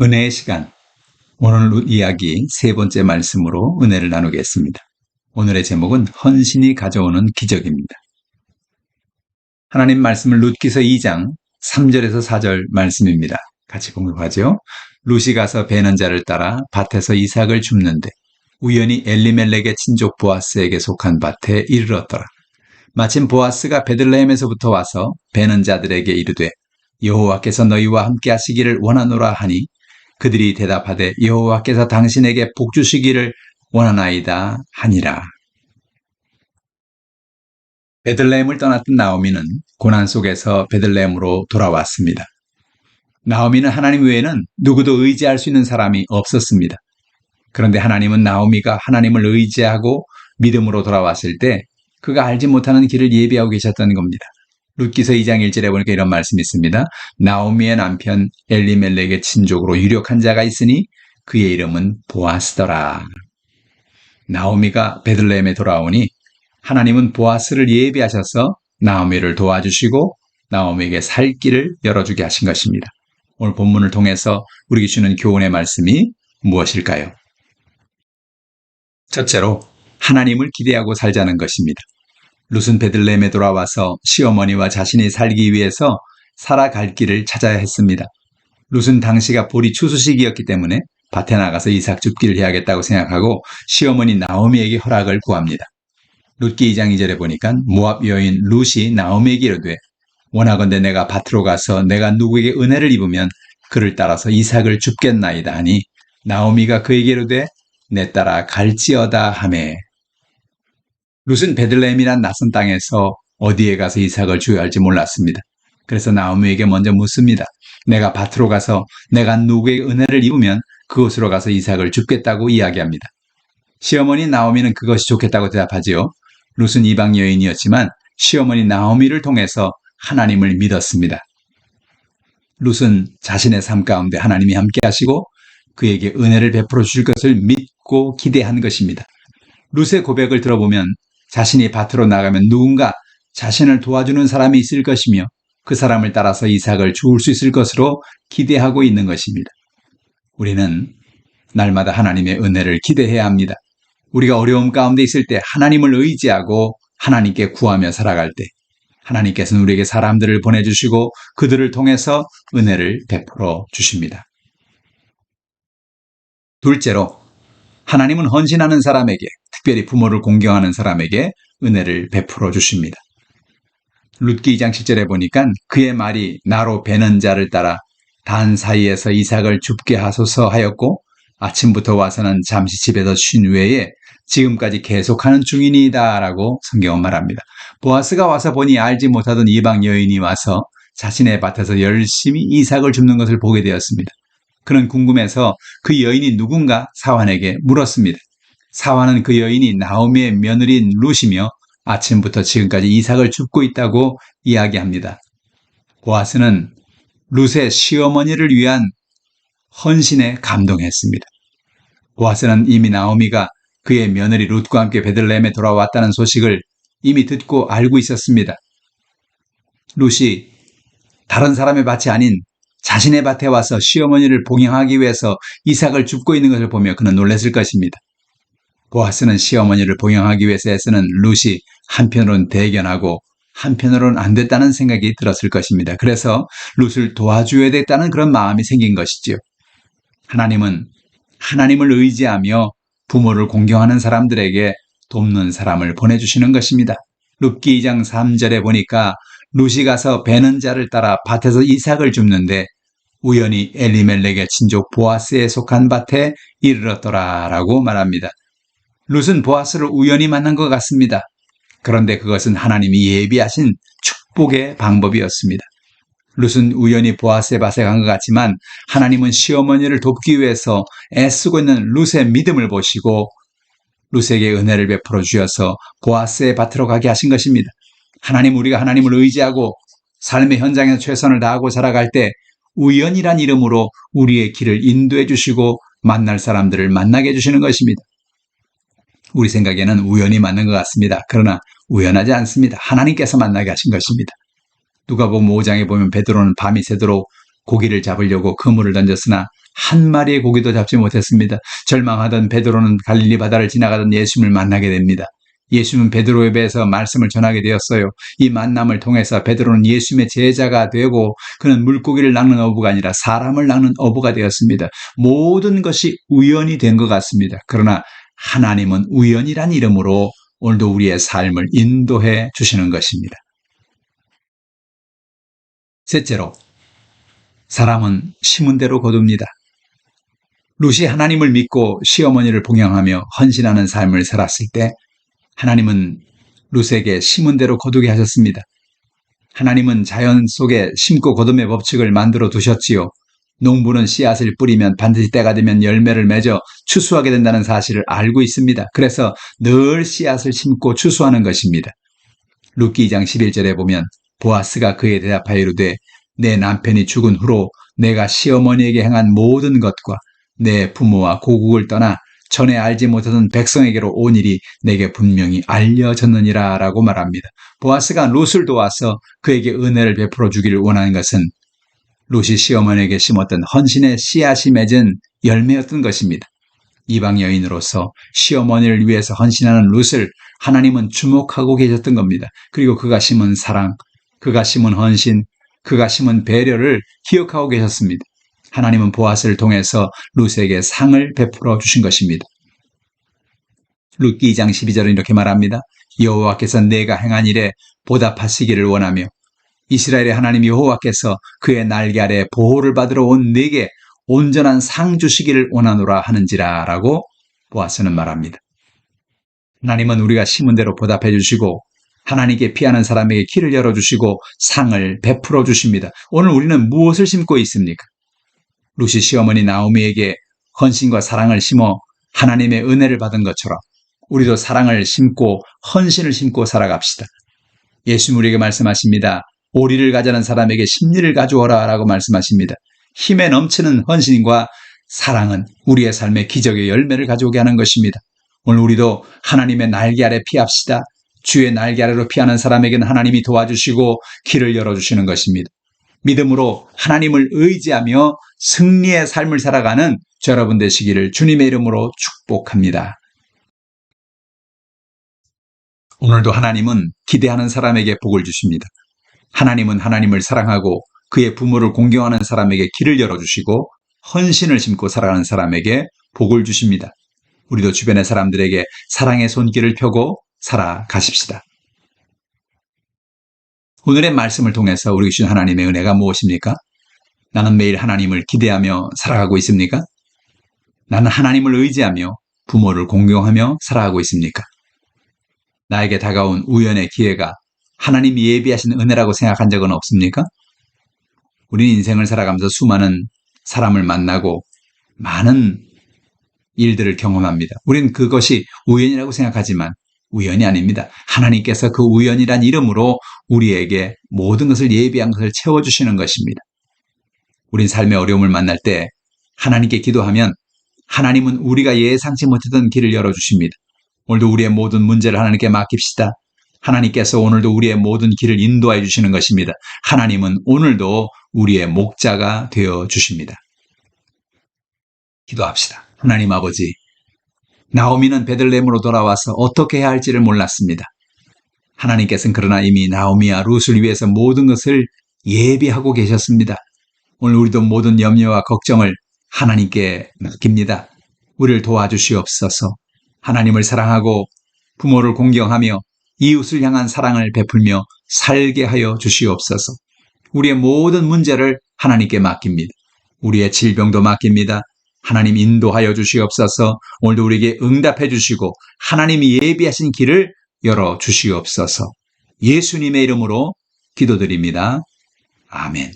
은혜의 시간. 오늘 이야기 세 번째 말씀으로 은혜를 나누겠습니다. 오늘의 제목은 헌신이 가져오는 기적입니다. 하나님 말씀을 룻기서 2장 3절에서 4절 말씀입니다. 같이 공독하죠. 룻이 가서 베는 자를 따라 밭에서 이삭을 줍는데 우연히 엘리멜렉의 친족 보아스에게 속한 밭에 이르렀더라. 마침 보아스가 베들레헴에서부터 와서 베는 자들에게 이르되 여호와께서 너희와 함께 하시기를 원하노라 하니 그들이 대답하되 여호와께서 당신에게 복 주시기를 원하나이다 하니라. 베들레헴을 떠났던 나오미는 고난 속에서 베들레헴으로 돌아왔습니다. 나오미는 하나님 외에는 누구도 의지할 수 있는 사람이 없었습니다. 그런데 하나님은 나오미가 하나님을 의지하고 믿음으로 돌아왔을 때 그가 알지 못하는 길을 예비하고 계셨던 겁니다. 룻기서 2장 1절에 보니까 이런 말씀이 있습니다. 나오미의 남편 엘리멜렉의 친족으로 유력한 자가 있으니 그의 이름은 보아스더라. 나오미가 베들레헴에 돌아오니 하나님은 보아스를 예비하셔서 나오미를 도와주시고 나오미에게 살 길을 열어주게 하신 것입니다. 오늘 본문을 통해서 우리에게 주는 교훈의 말씀이 무엇일까요? 첫째로 하나님을 기대하고 살자는 것입니다. 룻은 베들레헴에 돌아와서 시어머니와 자신이 살기 위해서 살아갈 길을 찾아야 했습니다. 룻은 당시가 보리 추수 시기였기 때문에 밭에 나가서 이삭 줍기를 해야겠다고 생각하고 시어머니 나오미에게 허락을 구합니다. 룻기 2장 2절에 보니까 모압 여인 룻이 나오미에게 이르되 원하건대 내가 밭으로 가서 내가 누구에게 은혜를 입으면 그를 따라서 이삭을 줍겠나이다 하니 나오미가 그에게 이르되 내 따라 갈지어다 하매. 룻은 베들레헴이란 낯선 땅에서 어디에 가서 이삭을 줘야 할지 몰랐습니다. 그래서 나오미에게 먼저 묻습니다. 내가 밭으로 가서 내가 누구에게 은혜를 입으면 그곳으로 가서 이삭을 줍겠다고 이야기합니다. 시어머니 나오미는 그것이 좋겠다고 대답하지요. 룻은 이방 여인이었지만 시어머니 나오미를 통해서 하나님을 믿었습니다. 룻은 자신의 삶 가운데 하나님이 함께 하시고 그에게 은혜를 베풀어 주실 것을 믿고 기대한 것입니다. 룻의 고백을 들어보면 자신이 밭으로 나가면 누군가 자신을 도와주는 사람이 있을 것이며 그 사람을 따라서 이삭을 주울 수 있을 것으로 기대하고 있는 것입니다. 우리는 날마다 하나님의 은혜를 기대해야 합니다. 우리가 어려움 가운데 있을 때 하나님을 의지하고 하나님께 구하며 살아갈 때 하나님께서는 우리에게 사람들을 보내주시고 그들을 통해서 은혜를 베풀어 주십니다. 둘째로 하나님은 헌신하는 사람에게, 특별히 부모를 공경하는 사람에게 은혜를 베풀어 주십니다. 룻기 2장 7절에 보니까 그의 말이 나로 베는 자를 따라 단 사이에서 이삭을 줍게 하소서 하였고 아침부터 와서는 잠시 집에서 쉰 후에 지금까지 계속하는 중이니이다 라고 성경은 말합니다. 보아스가 와서 보니 알지 못하던 이방 여인이 와서 자신의 밭에서 열심히 이삭을 줍는 것을 보게 되었습니다. 그는 궁금해서 그 여인이 누군가 사환에게 물었습니다. 사환은 그 여인이 나오미의 며느리인 룻이며 아침부터 지금까지 이삭을 줍고 있다고 이야기합니다. 보아스는 룻의 시어머니를 위한 헌신에 감동했습니다. 보아스는 이미 나오미가 그의 며느리 룻과 함께 베들레헴에 돌아왔다는 소식을 이미 듣고 알고 있었습니다. 룻이 다른 사람의 밭이 아닌 자신의 밭에 와서 시어머니를 봉양하기 위해서 이삭을 줍고 있는 것을 보며 그는 놀랐을 것입니다. 보아스는 시어머니를 봉양하기 위해서 애쓰는 룻이 한편으로는 대견하고 한편으로는 안 됐다는 생각이 들었을 것입니다. 그래서 룻을 도와줘야 됐다는 그런 마음이 생긴 것이지요. 하나님은 하나님을 의지하며 부모를 공경하는 사람들에게 돕는 사람을 보내주시는 것입니다. 룻기 2장 3절에 보니까 룻이 가서 베는 자를 따라 밭에서 이삭을 줍는데 우연히 엘리멜렉의 친족 보아스에 속한 밭에 이르렀더라 라고 말합니다. 룻은 보아스를 우연히 만난 것 같습니다. 그런데 그것은 하나님이 예비하신 축복의 방법이었습니다. 룻은 우연히 보아스의 밭에 간 것 같지만 하나님은 시어머니를 돕기 위해서 애쓰고 있는 룻의 믿음을 보시고 룻에게 은혜를 베풀어 주셔서 보아스의 밭으로 가게 하신 것입니다. 하나님, 우리가 하나님을 의지하고 삶의 현장에서 최선을 다하고 살아갈 때 우연이란 이름으로 우리의 길을 인도해 주시고 만날 사람들을 만나게 해주시는 것입니다. 우리 생각에는 우연히 만난 것 같습니다. 그러나 우연하지 않습니다. 하나님께서 만나게 하신 것입니다. 누가복음 5장에 보면 베드로는 밤이 새도록 고기를 잡으려고 그물을 던졌으나 한 마리의 고기도 잡지 못했습니다. 절망하던 베드로는 갈릴리 바다를 지나가던 예수님을 만나게 됩니다. 예수님은 베드로의 배에서 말씀을 전하게 되었어요. 이 만남을 통해서 베드로는 예수님의 제자가 되고 그는 물고기를 낚는 어부가 아니라 사람을 낚는 어부가 되었습니다. 모든 것이 우연이 된 것 같습니다. 그러나 하나님은 우연이란 이름으로 오늘도 우리의 삶을 인도해 주시는 것입니다. 셋째로, 사람은 심은 대로 거둡니다. 룻이 하나님을 믿고 시어머니를 봉양하며 헌신하는 삶을 살았을 때 하나님은 룻에게 심은 대로 거두게 하셨습니다. 하나님은 자연 속에 심고 거둠의 법칙을 만들어 두셨지요. 농부는 씨앗을 뿌리면 반드시 때가 되면 열매를 맺어 추수하게 된다는 사실을 알고 있습니다. 그래서 늘 씨앗을 심고 추수하는 것입니다. 룻기 2장 11절에 보면 보아스가 그에 대답하여 이르되 내 남편이 죽은 후로 내가 시어머니에게 행한 모든 것과 내 부모와 고국을 떠나 전에 알지 못하던 백성에게로 온 일이 내게 분명히 알려졌느니라 라고 말합니다. 보아스가 룻을 도와서 그에게 은혜를 베풀어 주기를 원하는 것은 룻이 시어머니에게 심었던 헌신의 씨앗이 맺은 열매였던 것입니다. 이방 여인으로서 시어머니를 위해서 헌신하는 룻을 하나님은 주목하고 계셨던 겁니다. 그리고 그가 심은 사랑, 그가 심은 헌신, 그가 심은 배려를 기억하고 계셨습니다. 하나님은 보아스를 통해서 룻에게 상을 베풀어 주신 것입니다. 룻기 2장 12절은 이렇게 말합니다. 여호와께서 내가 행한 일에 보답하시기를 원하며 이스라엘의 하나님 여호와께서 그의 날개 아래 보호를 받으러 온 내게 온전한 상 주시기를 원하노라 하는지라 라고 보아스는 말합니다. 하나님은 우리가 심은 대로 보답해 주시고 하나님께 피하는 사람에게 길을 열어주시고 상을 베풀어 주십니다. 오늘 우리는 무엇을 심고 있습니까? 룻이 시어머니 나오미에게 헌신과 사랑을 심어 하나님의 은혜를 받은 것처럼 우리도 사랑을 심고 헌신을 심고 살아갑시다. 예수님 우리에게 말씀하십니다. 오리를 가자는 사람에게 십리를 가져오라 라고 말씀하십니다. 힘에 넘치는 헌신과 사랑은 우리의 삶에 기적의 열매를 가져오게 하는 것입니다. 오늘 우리도 하나님의 날개 아래 피합시다. 주의 날개 아래로 피하는 사람에게는 하나님이 도와주시고 길을 열어주시는 것입니다. 믿음으로 하나님을 의지하며 승리의 삶을 살아가는 여러분 되시기를 주님의 이름으로 축복합니다. 오늘도 하나님은 기대하는 사람에게 복을 주십니다. 하나님은 하나님을 사랑하고 그의 부모를 공경하는 사람에게 길을 열어주시고 헌신을 심고 살아가는 사람에게 복을 주십니다. 우리도 주변의 사람들에게 사랑의 손길을 펴고 살아가십시다. 오늘의 말씀을 통해서 우리 주신 하나님의 은혜가 무엇입니까? 나는 매일 하나님을 기대하며 살아가고 있습니까? 나는 하나님을 의지하며 부모를 공경하며 살아가고 있습니까? 나에게 다가온 우연의 기회가 하나님이 예비하신 은혜라고 생각한 적은 없습니까? 우리는 인생을 살아가면서 수많은 사람을 만나고 많은 일들을 경험합니다. 우리는 그것이 우연이라고 생각하지만 우연이 아닙니다. 하나님께서 그 우연이란 이름으로 우리에게 모든 것을 예비한 것을 채워주시는 것입니다. 우린 삶의 어려움을 만날 때 하나님께 기도하면 하나님은 우리가 예상치 못했던 길을 열어주십니다. 오늘도 우리의 모든 문제를 하나님께 맡깁시다. 하나님께서 오늘도 우리의 모든 길을 인도해 주시는 것입니다. 하나님은 오늘도 우리의 목자가 되어 주십니다. 기도합시다. 하나님 아버지, 나오미는 베들레헴으로 돌아와서 어떻게 해야 할지를 몰랐습니다. 하나님께서는 그러나 이미 나오미와 룻을 위해서 모든 것을 예비하고 계셨습니다. 오늘 우리도 모든 염려와 걱정을 하나님께 맡깁니다. 우리를 도와주시옵소서. 하나님을 사랑하고 부모를 공경하며 이웃을 향한 사랑을 베풀며 살게 하여 주시옵소서. 우리의 모든 문제를 하나님께 맡깁니다. 우리의 질병도 맡깁니다. 하나님 인도하여 주시옵소서. 오늘도 우리에게 응답해 주시고 하나님이 예비하신 길을 열어 주시옵소서. 예수님의 이름으로 기도드립니다. 아멘.